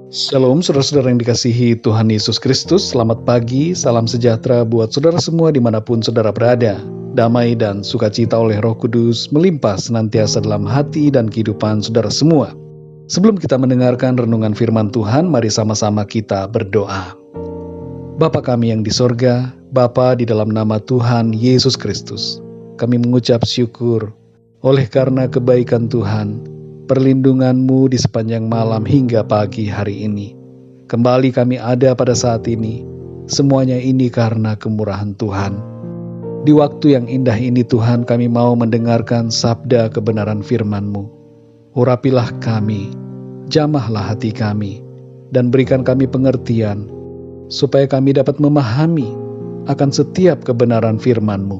Shalom saudara-saudara yang dikasihi Tuhan Yesus Kristus. Selamat pagi, salam sejahtera buat saudara semua dimanapun saudara berada. Damai dan sukacita oleh Roh Kudus melimpah senantiasa dalam hati dan kehidupan saudara semua. Sebelum kita mendengarkan renungan firman Tuhan, mari sama-sama kita berdoa. Bapa kami yang di sorga, Bapa di dalam nama Tuhan Yesus Kristus, kami mengucap syukur oleh karena kebaikan Tuhan, perlindungan-Mu di sepanjang malam hingga pagi hari ini. Kembali kami ada pada saat ini, semuanya ini karena kemurahan Tuhan. Di waktu yang indah ini Tuhan, kami mau mendengarkan sabda kebenaran firman-Mu. Urapilah kami, jamahlah hati kami, dan berikan kami pengertian, supaya kami dapat memahami akan setiap kebenaran firman-Mu.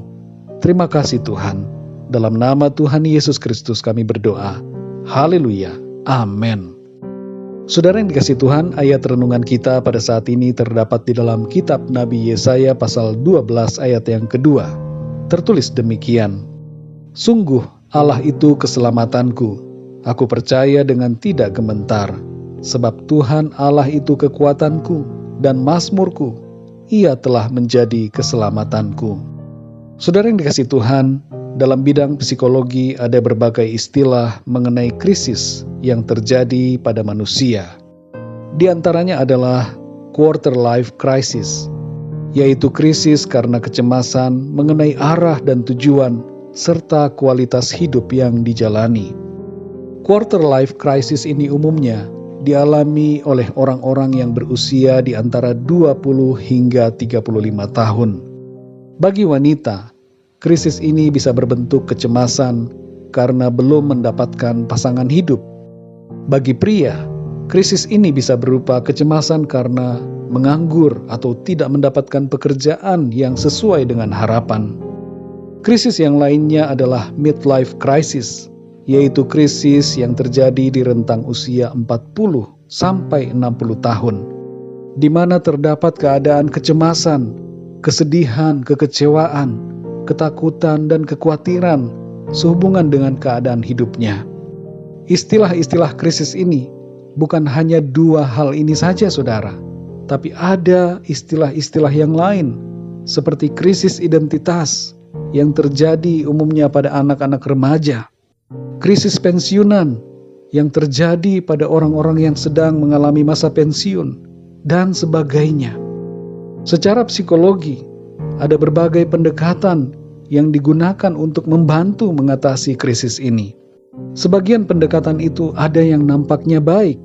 Terima kasih Tuhan, dalam nama Tuhan Yesus Kristus kami berdoa. Haleluya, amin. Saudara yang dikasihi Tuhan, ayat renungan kita pada saat ini terdapat di dalam kitab Nabi Yesaya pasal 12 ayat yang kedua. Tertulis demikian, sungguh Allah itu keselamatanku, aku percaya dengan tidak gementar, sebab Tuhan Allah itu kekuatanku dan mazmurku, Ia telah menjadi keselamatanku. Saudara yang dikasihi Tuhan, dalam bidang psikologi ada berbagai istilah mengenai krisis yang terjadi pada manusia. Di antaranya adalah quarter life crisis, yaitu krisis karena kecemasan mengenai arah dan tujuan serta kualitas hidup yang dijalani. Quarter life crisis ini umumnya dialami oleh orang-orang yang berusia di antara 20 hingga 35 tahun. Bagi wanita, krisis ini bisa berbentuk kecemasan karena belum mendapatkan pasangan hidup. Bagi pria, krisis ini bisa berupa kecemasan karena menganggur atau tidak mendapatkan pekerjaan yang sesuai dengan harapan. Krisis yang lainnya adalah midlife crisis, yaitu krisis yang terjadi di rentang usia 40 sampai 60 tahun, di mana terdapat keadaan kecemasan, kesedihan, kekecewaan, ketakutan, dan kekhawatiran sehubungan dengan keadaan hidupnya. Istilah-istilah krisis ini bukan hanya dua hal ini saja saudara, tapi ada istilah-istilah yang lain seperti krisis identitas yang terjadi umumnya pada anak-anak remaja, krisis pensiunan yang terjadi pada orang-orang yang sedang mengalami masa pensiun, dan sebagainya. Secara psikologi, ada berbagai pendekatan yang digunakan untuk membantu mengatasi krisis ini. Sebagian pendekatan itu ada yang nampaknya baik,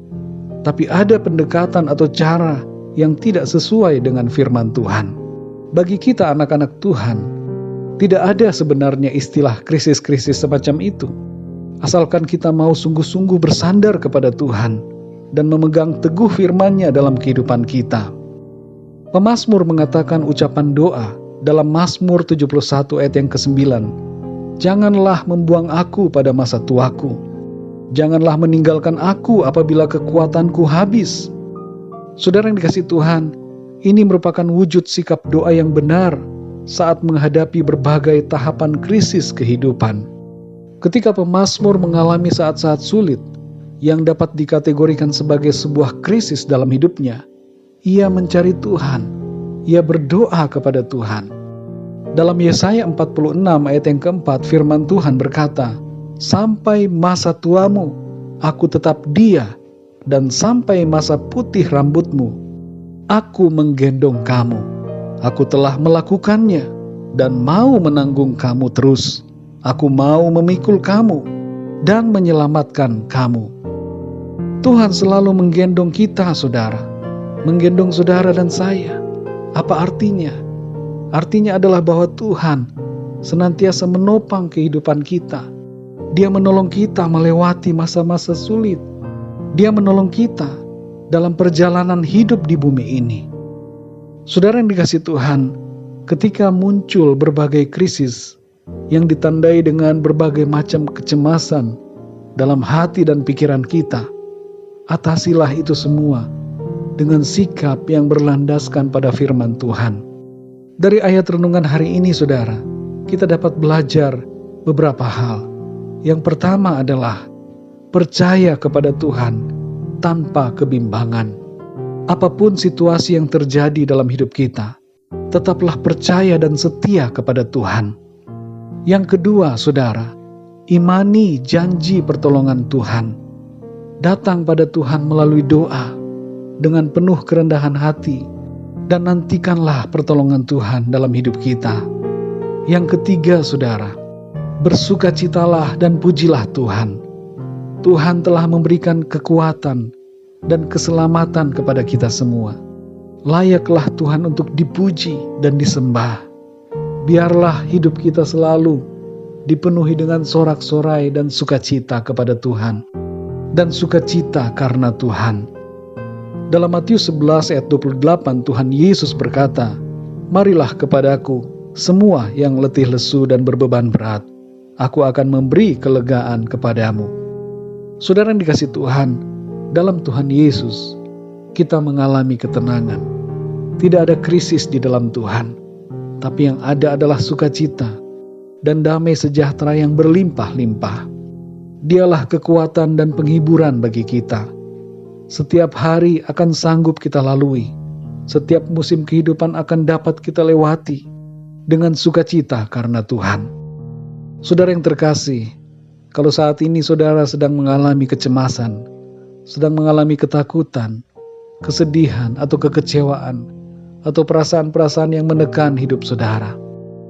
tapi ada pendekatan atau cara yang tidak sesuai dengan firman Tuhan. Bagi kita anak-anak Tuhan, tidak ada sebenarnya istilah krisis-krisis semacam itu, asalkan kita mau sungguh-sungguh bersandar kepada Tuhan dan memegang teguh firman-Nya dalam kehidupan kita. Pemazmur mengatakan ucapan doa dalam Mazmur 71 ayat yang ke-9, janganlah membuang aku pada masa tuaku, janganlah meninggalkan aku apabila kekuatanku habis. Saudara yang dikasihi Tuhan, ini merupakan wujud sikap doa yang benar saat menghadapi berbagai tahapan krisis kehidupan. Ketika pemazmur mengalami saat-saat sulit yang dapat dikategorikan sebagai sebuah krisis dalam hidupnya, ia mencari Tuhan. Ia berdoa kepada Tuhan. Dalam Yesaya 46 ayat yang keempat, firman Tuhan berkata, sampai masa tuamu, aku tetap dia, dan sampai masa putih rambutmu, aku menggendong kamu. Aku telah melakukannya, dan mau menanggung kamu terus. Aku mau memikul kamu, dan menyelamatkan kamu. Tuhan selalu menggendong kita, saudara. Menggendong saudara dan saya. Apa artinya? Artinya adalah bahwa Tuhan senantiasa menopang kehidupan kita. Dia menolong kita melewati masa-masa sulit. Dia menolong kita dalam perjalanan hidup di bumi ini. Saudara yang dikasihi Tuhan, ketika muncul berbagai krisis yang ditandai dengan berbagai macam kecemasan dalam hati dan pikiran kita, atasilah itu semua dengan sikap yang berlandaskan pada firman Tuhan. Dari ayat renungan hari ini, saudara, kita dapat belajar beberapa hal. Yang pertama adalah percaya kepada Tuhan tanpa kebimbangan. Apapun situasi yang terjadi dalam hidup kita, tetaplah percaya dan setia kepada Tuhan. Yang kedua, saudara, imani janji pertolongan Tuhan. Datang pada Tuhan melalui doa dengan penuh kerendahan hati, dan nantikanlah pertolongan Tuhan dalam hidup kita. Yang ketiga, saudara, bersukacitalah dan pujilah Tuhan. Tuhan telah memberikan kekuatan dan keselamatan kepada kita semua. Layaklah Tuhan untuk dipuji dan disembah. Biarlah hidup kita selalu dipenuhi dengan sorak-sorai dan sukacita kepada Tuhan, dan sukacita karena Tuhan. Dalam Matius 11 ayat 28, Tuhan Yesus berkata, "Marilah kepadaku semua yang letih lesu dan berbeban berat, aku akan memberi kelegaan kepadamu." Saudara yang dikasih Tuhan, dalam Tuhan Yesus kita mengalami ketenangan. Tidak ada krisis di dalam Tuhan, tapi yang ada adalah sukacita dan damai sejahtera yang berlimpah-limpah. Dialah kekuatan dan penghiburan bagi kita. Setiap hari akan sanggup kita lalui. Setiap musim kehidupan akan dapat kita lewati dengan sukacita karena Tuhan. Saudara yang terkasih, kalau saat ini saudara sedang mengalami kecemasan, sedang mengalami ketakutan, kesedihan atau kekecewaan, atau perasaan-perasaan yang menekan hidup saudara,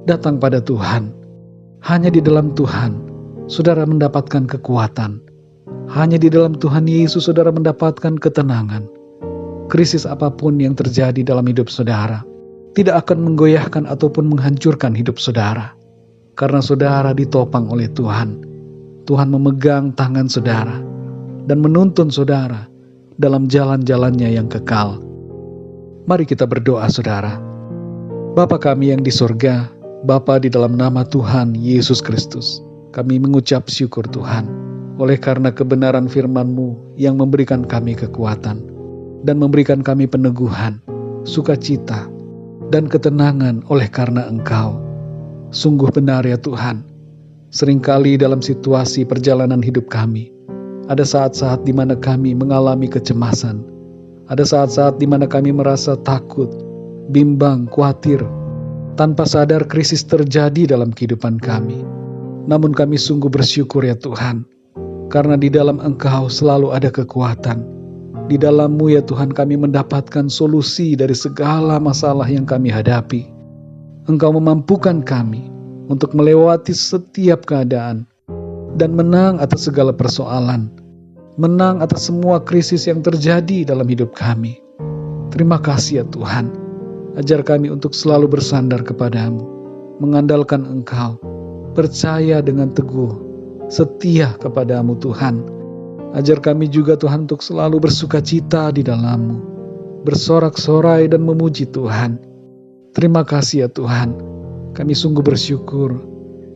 datang pada Tuhan. Hanya di dalam Tuhan saudara mendapatkan kekuatan. Hanya di dalam Tuhan Yesus saudara mendapatkan ketenangan. Krisis apapun yang terjadi dalam hidup saudara tidak akan menggoyahkan ataupun menghancurkan hidup saudara, karena saudara ditopang oleh Tuhan. Tuhan memegang tangan saudara dan menuntun saudara dalam jalan-jalannya yang kekal. Mari kita berdoa, saudara. Bapa kami yang di sorga, Bapa, di dalam nama Tuhan Yesus Kristus, kami mengucap syukur Tuhan, oleh karena kebenaran firman-Mu yang memberikan kami kekuatan dan memberikan kami peneguhan, sukacita, dan ketenangan oleh karena Engkau. Sungguh benar ya Tuhan, seringkali dalam situasi perjalanan hidup kami, ada saat-saat di mana kami mengalami kecemasan. Ada saat-saat di mana kami merasa takut, bimbang, khawatir. Tanpa sadar krisis terjadi dalam kehidupan kami. Namun kami sungguh bersyukur ya Tuhan, karena di dalam Engkau selalu ada kekuatan. Di dalam-Mu ya Tuhan kami mendapatkan solusi dari segala masalah yang kami hadapi. Engkau memampukan kami untuk melewati setiap keadaan dan menang atas segala persoalan, menang atas semua krisis yang terjadi dalam hidup kami. Terima kasih ya Tuhan, ajar kami untuk selalu bersandar kepadamu, mengandalkan Engkau, percaya dengan teguh, setia kepadamu Tuhan. Ajar kami juga Tuhan untuk selalu bersukacita di dalam-Mu, bersorak-sorai dan memuji Tuhan. Terima kasih ya Tuhan, kami sungguh bersyukur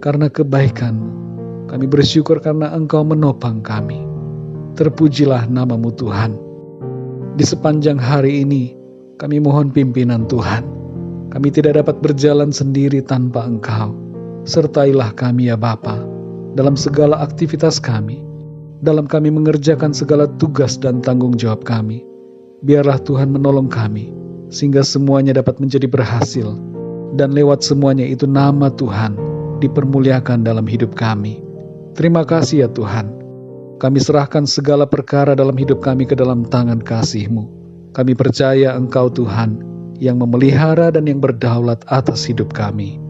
karena kebaikan-Mu. Kami bersyukur karena Engkau menopang kami. Terpujilah nama-Mu Tuhan. Di sepanjang hari ini, kami mohon pimpinan Tuhan. Kami tidak dapat berjalan sendiri tanpa Engkau. Sertailah kami ya Bapa, dalam segala aktivitas kami, dalam kami mengerjakan segala tugas dan tanggung jawab kami. Biarlah Tuhan menolong kami, sehingga semuanya dapat menjadi berhasil, dan lewat semuanya itu nama Tuhan dipermuliakan dalam hidup kami. Terima kasih ya Tuhan. Kami serahkan segala perkara dalam hidup kami ke dalam tangan kasih-Mu. Kami percaya Engkau Tuhan yang memelihara dan yang berdaulat atas hidup kami.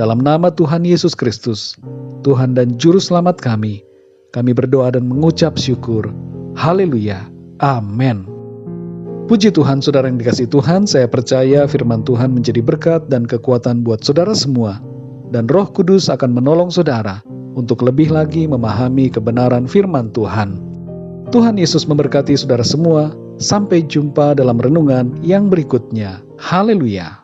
Dalam nama Tuhan Yesus Kristus, Tuhan dan Juru Selamat kami berdoa dan mengucap syukur. Haleluya. Amin. Puji Tuhan, saudara yang dikasihi Tuhan, saya percaya firman Tuhan menjadi berkat dan kekuatan buat saudara semua. Dan Roh Kudus akan menolong saudara untuk lebih lagi memahami kebenaran firman Tuhan. Tuhan Yesus memberkati saudara semua. Sampai jumpa dalam renungan yang berikutnya. Haleluya.